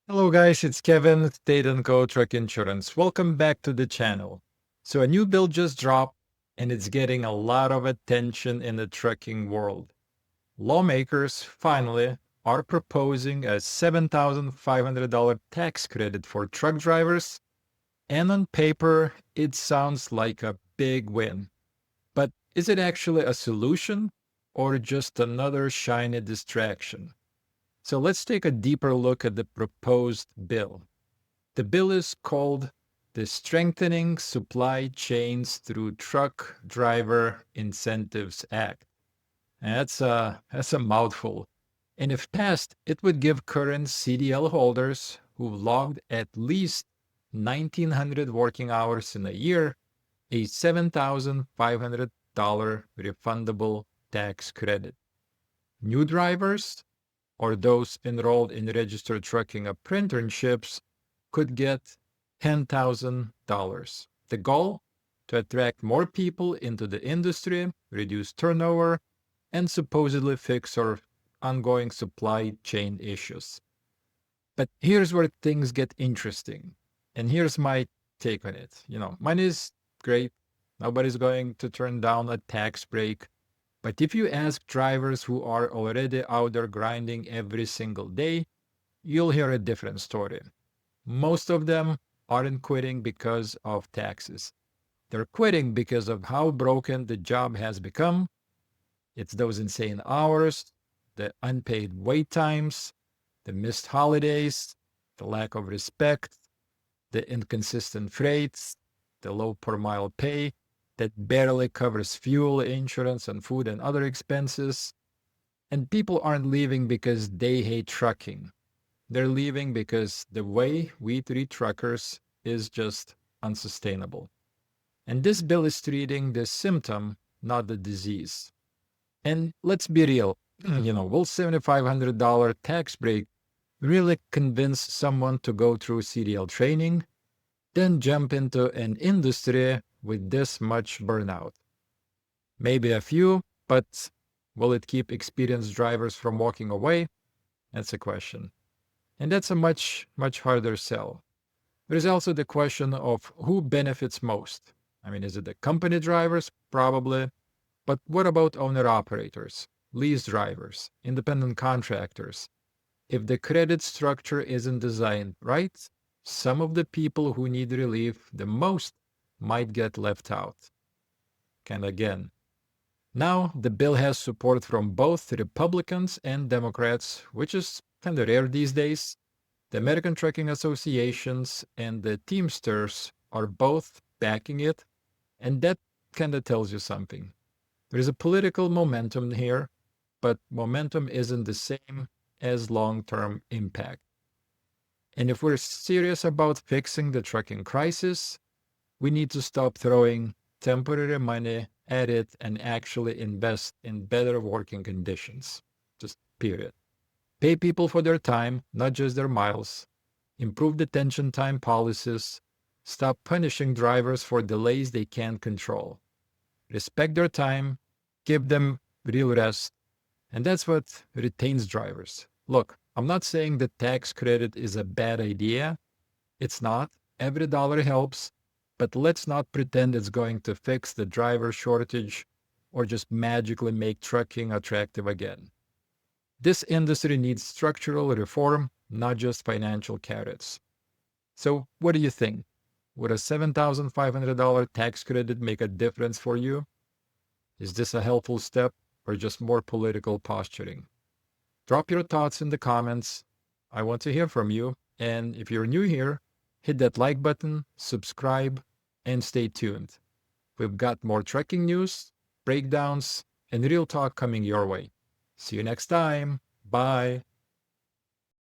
Hello guys, it's Kevin, State & Co. Truck Insurance. Welcome back to the channel. So a new bill just dropped and it's getting a lot of attention in the trucking world. Lawmakers finally are proposing a $7,500 tax credit for truck drivers, and on paper it sounds like a big win. But is it actually a solution or just another shiny distraction? So let's take a deeper look at the proposed bill. The bill is called the Strengthening Supply Chains Through Truck Driver Incentives Act. And that's a mouthful. And if passed, it would give current CDL holders who've logged at least 1,900 working hours in a year a $7,500 refundable tax credit. New drivers or those enrolled in registered trucking apprenticeships could get $10,000. The goal? To attract more people into the industry, reduce turnover, and supposedly fix our ongoing supply chain issues. But here's where things get interesting. And here's my take on it. Money is great. Nobody's going to turn down a tax break. But if you ask drivers who are already out there grinding every single day, you'll hear a different story. Most of them aren't quitting because of taxes. They're quitting because of how broken the job has become. It's those insane hours, the unpaid wait times, the missed holidays, the lack of respect, the inconsistent freights, the low per mile pay that barely covers fuel, insurance, and food and other expenses. And people aren't leaving because they hate trucking. They're leaving because the way we treat truckers is just unsustainable. And this bill is treating the symptom, not the disease. And let's be real, will $7,500 tax break really convince someone to go through CDL training, then jump into an industry with this much burnout? Maybe a few, but will it keep experienced drivers from walking away? That's a question. And that's a much, much harder sell. There's also the question of who benefits most. I mean, is it the company drivers? Probably. But what about owner-operators, lease drivers, independent contractors? If the credit structure isn't designed right, some of the people who need relief the most might get left out. And again, now the bill has support from both Republicans and Democrats, which is kind of rare these days. The American Trucking Associations and the Teamsters are both backing it, and that kind of tells you something. There's a political momentum here, but momentum isn't the same as long-term impact. And if we're serious about fixing the trucking crisis, we need to stop throwing temporary money at it and actually invest in better working conditions. Just period. Pay people for their time, not just their miles. Improve detention time policies. Stop punishing drivers for delays they can't control. Respect their time. Give them real rest. And that's what retains drivers. Look, I'm not saying the tax credit is a bad idea. It's not. Every dollar helps. But let's not pretend it's going to fix the driver shortage or just magically make trucking attractive again. This industry needs structural reform, not just financial carrots. So, what do you think? Would a $7,500 tax credit make a difference for you? Is this a helpful step or just more political posturing? Drop your thoughts in the comments. I want to hear from you. And if you're new here, hit that like button, subscribe, and stay tuned. We've got more trucking news, breakdowns, and real talk coming your way. See you next time. Bye.